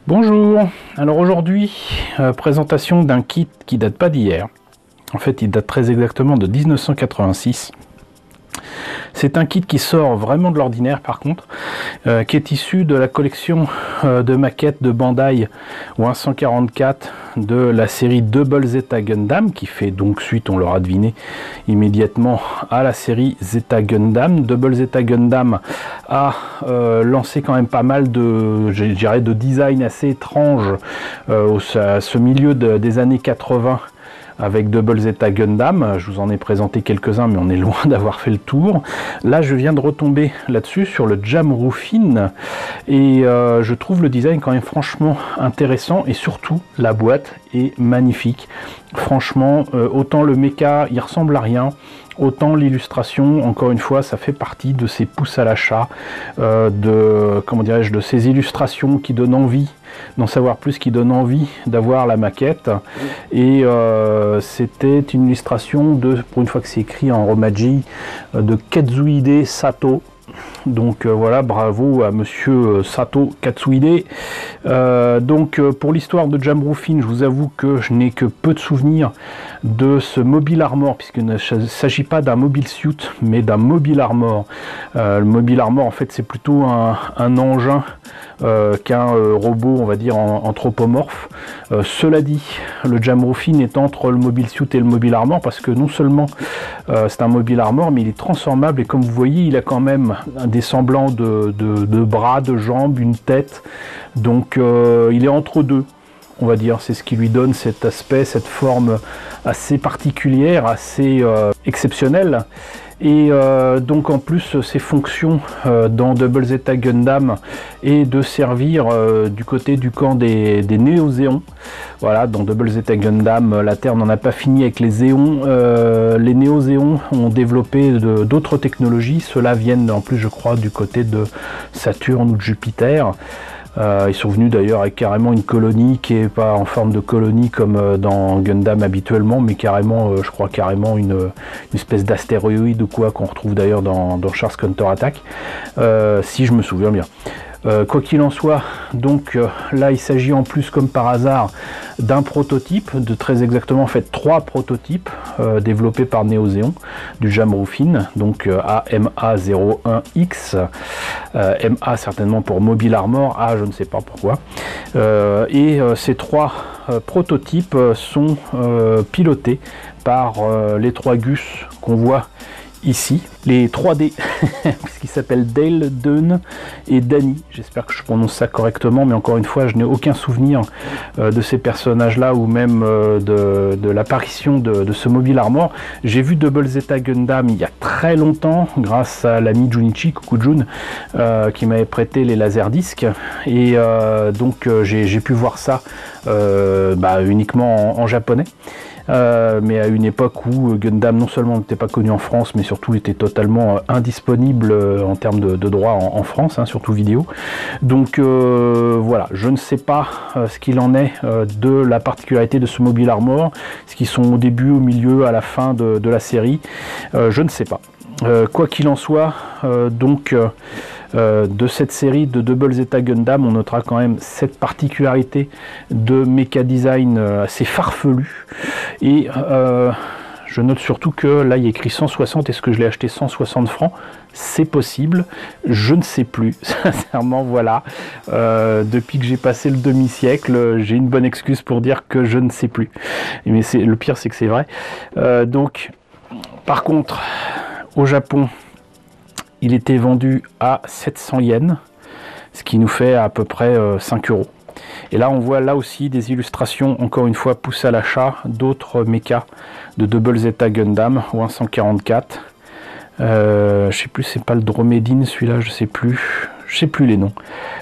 Bonjour, alors aujourd'hui, présentation d'un kit qui date pas d'hier. En fait, il date très exactement de 1986. C'est un kit qui sort vraiment de l'ordinaire par contre, qui est issu de la collection de maquettes de Bandai ou 144 de la série Double Zeta Gundam, qui fait donc suite, on l'aura deviné immédiatement, à la série Zeta Gundam. Double Zeta Gundam a lancé quand même pas mal de, je dirais, de design assez étrange à ce milieu des années 80. Avec Double Zeta Gundam, je vous en ai présenté quelques-uns, mais on est loin d'avoir fait le tour. Là, je viens de retomber là-dessus, sur le Jamroofin, et je trouve le design quand même franchement intéressant, et surtout, la boîte est magnifique. Franchement, autant le mecha, il ressemble à rien, autant l'illustration, encore une fois, ça fait partie de ces pouces à l'achat, comment dirais-je, de ces illustrations qui donnent envie d'en savoir plus, qui donne envie d'avoir la maquette. Et c'était une illustration de, pour une fois que c'est écrit en romaji, de Katsuhide Sato. Donc voilà, bravo à monsieur Sato Katsuhide. Pour l'histoire de Jamroofin, je vous avoue que je n'ai que peu de souvenirs de ce mobile armor, puisqu'il ne s'agit pas d'un mobile suit, mais d'un mobile armor. Le mobile armor, en fait, c'est plutôt un engin qu'un robot, on va dire, anthropomorphe. Cela dit, le Jamroofin est entre le mobile suit et le mobile armor, parce que non seulement c'est un mobile armor, mais il est transformable, et comme vous voyez, il a quand même des semblants de bras, de jambes, une tête. Donc il est entre deux, on va dire. C'est ce qui lui donne cet aspect, cette forme assez particulière, assez exceptionnelle. Et donc en plus, ses fonctions dans Double Zeta Gundam est de servir du côté du camp des Néo-Zéons. Voilà, dans Double Zeta Gundam, la Terre n'en a pas fini avec les Zéons. Les Néo-Zéons ont développé d'autres technologies. Ceux-là viennent en plus, je crois, du côté de Saturne ou de Jupiter. Ils sont venus d'ailleurs avec carrément une colonie qui n'est pas en forme de colonie comme dans Gundam habituellement, mais carrément, je crois carrément une espèce d'astéroïde ou quoi, qu'on retrouve d'ailleurs dans Char's Counter-Attack, si je me souviens bien. Quoi qu'il en soit, donc là il s'agit en plus, comme par hasard, d'un prototype, de très exactement en fait 3 prototypes développés par Néo-Zéon du Jamroofin, donc AMA01X, MA certainement pour Mobile Armor, A je ne sais pas pourquoi, et ces 3 prototypes sont pilotés par les 3 Gus qu'on voit ici, les 3D, puisqu'ils s'appellent Dale, Dun et Danny. J'espère que je prononce ça correctement, mais encore une fois, je n'ai aucun souvenir de ces personnages-là, ou même de l'apparition de ce mobile armor. J'ai vu Double Zeta Gundam il y a très longtemps, grâce à l'ami Junichi, coucou Jun, qui m'avait prêté les laserdiscs, et donc j'ai pu voir ça uniquement en japonais. Mais à une époque où Gundam non seulement n'était pas connu en France, mais surtout était totalement indisponible en termes de droits en France, hein, surtout vidéo. Donc voilà, je ne sais pas ce qu'il en est de la particularité de ce mobile armor, ce qu'ils sont au début, au milieu, à la fin de la série, je ne sais pas. Quoi qu'il en soit, de cette série de Double Zeta Gundam, on notera quand même cette particularité de méca design assez farfelu. Et je note surtout que là il y a écrit 160, est-ce que je l'ai acheté 160 francs? C'est possible, je ne sais plus, sincèrement. Voilà, depuis que j'ai passé le demi-siècle, j'ai une bonne excuse pour dire que je ne sais plus. Mais le pire, c'est que c'est vrai. Par contre, au Japon, il était vendu à 700 yens, ce qui nous fait à peu près 5 euros. Et là, on voit là aussi des illustrations, encore une fois, poussées à l'achat, d'autres mechas de Double Zeta Gundam ou 144. Je sais plus, c'est pas le Dromédine celui-là, je sais plus les noms.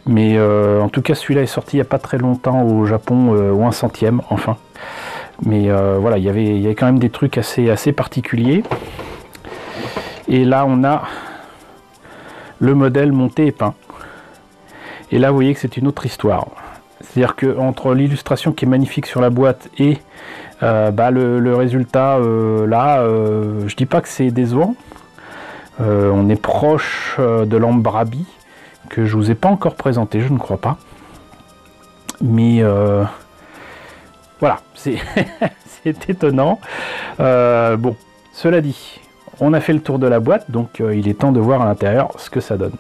Mais en tout cas, celui-là est sorti il n'y a pas très longtemps au Japon, ou un centième, enfin. Mais voilà, il y avait quand même des trucs assez particuliers. Et là, on a le modèle monté et peint. Et là, vous voyez que c'est une autre histoire. C'est-à-dire que entre l'illustration qui est magnifique sur la boîte et le résultat, je dis pas que c'est décevant. On est proche de l'Ambrabi, que je vous ai pas encore présenté, je ne crois pas. Mais voilà, c'est c'est étonnant. Bon, cela dit, on a fait le tour de la boîte, donc il est temps de voir à l'intérieur ce que ça donne.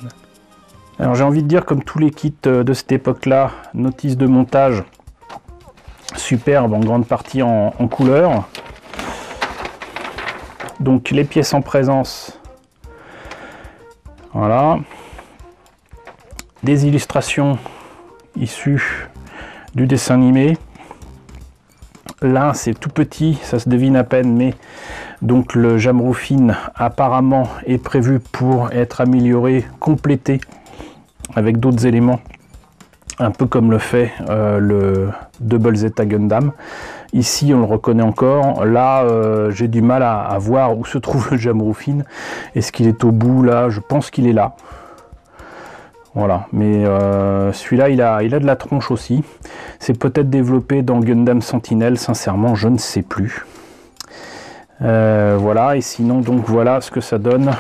Alors j'ai envie de dire, comme tous les kits de cette époque-là, notice de montage superbe, en grande partie en couleur. Donc les pièces en présence, voilà. Des illustrations issues du dessin animé. Là c'est tout petit, ça se devine à peine, mais donc le Jamroofin apparemment est prévu pour être amélioré, complété avec d'autres éléments, un peu comme le fait le Double Zeta Gundam. Ici on le reconnaît encore. Là j'ai du mal à voir où se trouve le Jamroofin. Est-ce qu'il est au bout là? Je pense qu'il est là. Voilà, mais celui-là il a de la tronche aussi. C'est peut-être développé dans Gundam Sentinel, sincèrement je ne sais plus. Voilà, et sinon donc voilà ce que ça donne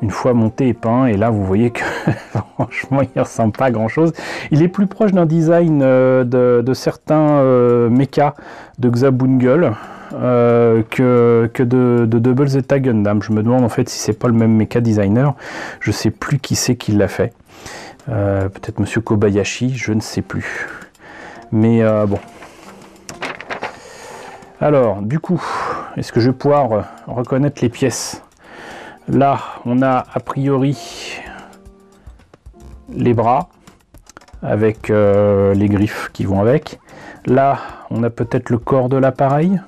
une fois monté et peint. Et là vous voyez que franchement il ressemble pas à grand chose. Il est plus proche d'un design de certains mechas de Xabungul que de Double Zeta Gundam. Je me demande en fait si c'est pas le même mecha designer. Je sais plus qui c'est qui l'a fait. Peut-être Monsieur Kobayashi, je ne sais plus. Mais bon. Alors, du coup, est-ce que je vais pouvoir reconnaître les pièces? Là, on a a priori les bras avec les griffes qui vont avec. Là, on a peut-être le corps de l'appareil.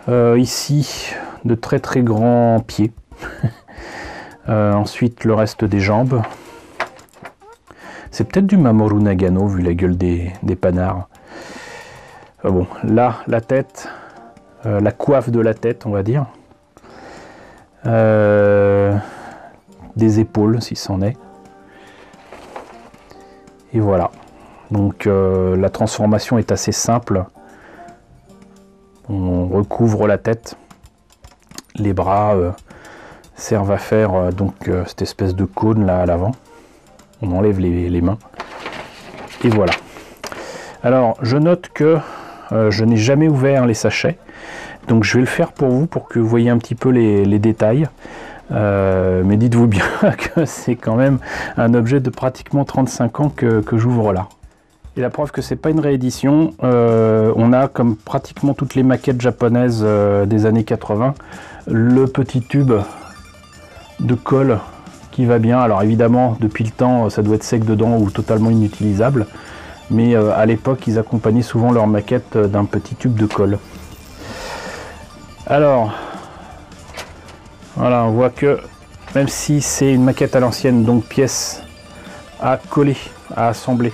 Ici, de très très grands pieds. Ensuite, le reste des jambes. C'est peut-être du Mamoru Nagano, vu la gueule des panards. Bon, là, la tête, la coiffe de la tête, on va dire. Des épaules, si c'en est. Et voilà. Donc, la transformation est assez simple. On recouvre la tête. Les bras servent à faire cette espèce de cône là à l'avant. On enlève les mains. Et voilà. Alors, je note que je n'ai jamais ouvert les sachets. Donc, je vais le faire pour vous, pour que vous voyez un petit peu les détails. Mais dites-vous bien que c'est quand même un objet de pratiquement 35 ans que j'ouvre là. Et la preuve que c'est pas une réédition, on a, comme pratiquement toutes les maquettes japonaises des années 80, le petit tube de colle qui va bien. Alors évidemment, depuis le temps, ça doit être sec dedans ou totalement inutilisable. Mais à l'époque, ils accompagnaient souvent leur maquette d'un petit tube de colle. Alors, voilà, on voit que même si c'est une maquette à l'ancienne, donc pièce à coller, à assembler,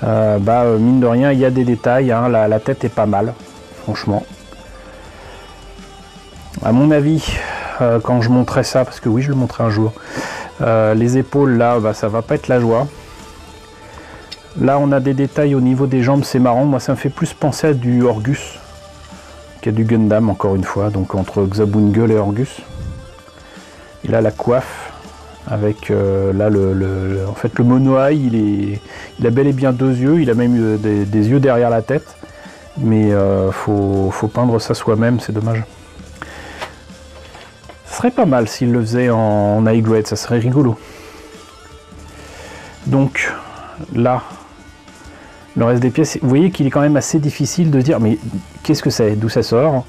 mine de rien, il y a des détails, hein. La tête est pas mal, franchement. À mon avis, quand je montrerai ça, parce que oui, je le montrerai un jour, les épaules, là, ça va pas être la joie. Là, on a des détails au niveau des jambes, c'est marrant. Moi, ça me fait plus penser à du Orgus qu'à du Gundam, encore une fois. Donc, entre Xabungul et Orgus. Et là, la coiffe, avec là, en fait, le monoeil, il a bel et bien deux yeux. Il a même eu des yeux derrière la tête. Mais faut peindre ça soi-même, c'est dommage. Ce serait pas mal s'il le faisait en high grade, ça serait rigolo. Donc, là, le reste des pièces, vous voyez qu'il est quand même assez difficile de dire mais qu'est-ce que c'est, d'où ça sort.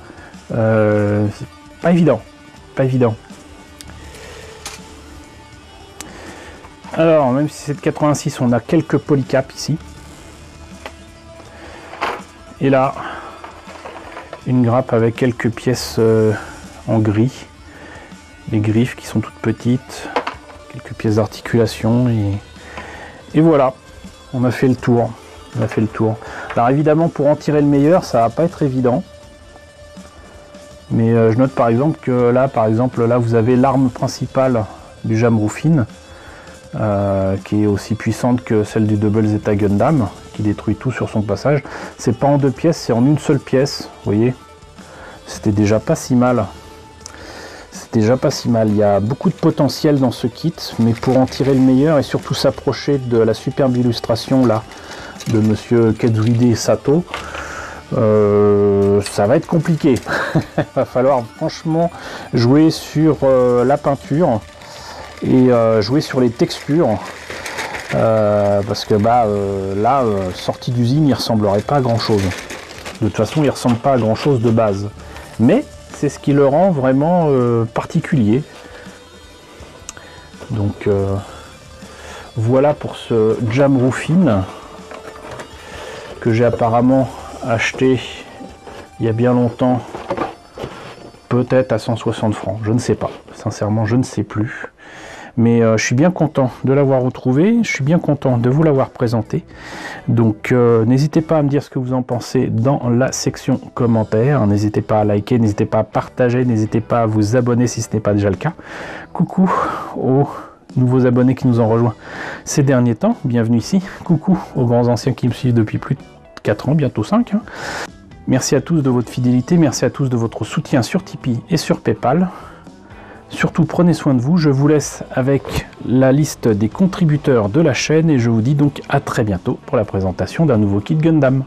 Pas évident, pas évident. Alors, même si c'est de 86, on a quelques polycaps ici. Et là, une grappe avec quelques pièces en gris. Les griffes qui sont toutes petites, quelques pièces d'articulation et voilà, on a fait le tour. On a fait le tour. Alors évidemment, pour en tirer le meilleur, ça va pas être évident. Mais je note par exemple que là, vous avez l'arme principale du Jamroofin, qui est aussi puissante que celle du Double Zeta Gundam, qui détruit tout sur son passage. C'est pas en deux pièces, c'est en une seule pièce. Vous voyez, c'était déjà pas si mal. c'est déjà pas si mal. Il y a beaucoup de potentiel dans ce kit, mais pour en tirer le meilleur et surtout s'approcher de la superbe illustration là de monsieur Katsuhide Sato, ça va être compliqué. Il va falloir franchement jouer sur la peinture et jouer sur les textures, parce que là, sorti d'usine, il ressemblerait pas à grand chose. De toute façon, il ressemble pas à grand chose de base, mais c'est ce qui le rend vraiment particulier. Donc voilà pour ce Jamroofin que j'ai apparemment acheté il y a bien longtemps, peut-être à 160 francs, je ne sais pas, sincèrement je ne sais plus, mais je suis bien content de l'avoir retrouvé, je suis bien content de vous l'avoir présenté. Donc n'hésitez pas à me dire ce que vous en pensez dans la section commentaires, n'hésitez pas à liker, n'hésitez pas à partager, n'hésitez pas à vous abonner si ce n'est pas déjà le cas. Coucou aux nouveaux abonnés qui nous ont rejoints ces derniers temps, bienvenue ici. Coucou aux grands anciens qui me suivent depuis plus de 4 ans, bientôt 5. Merci à tous de votre fidélité, merci à tous de votre soutien sur Tipeee et sur Paypal. Surtout prenez soin de vous, je vous laisse avec la liste des contributeurs de la chaîne et je vous dis donc à très bientôt pour la présentation d'un nouveau kit Gundam.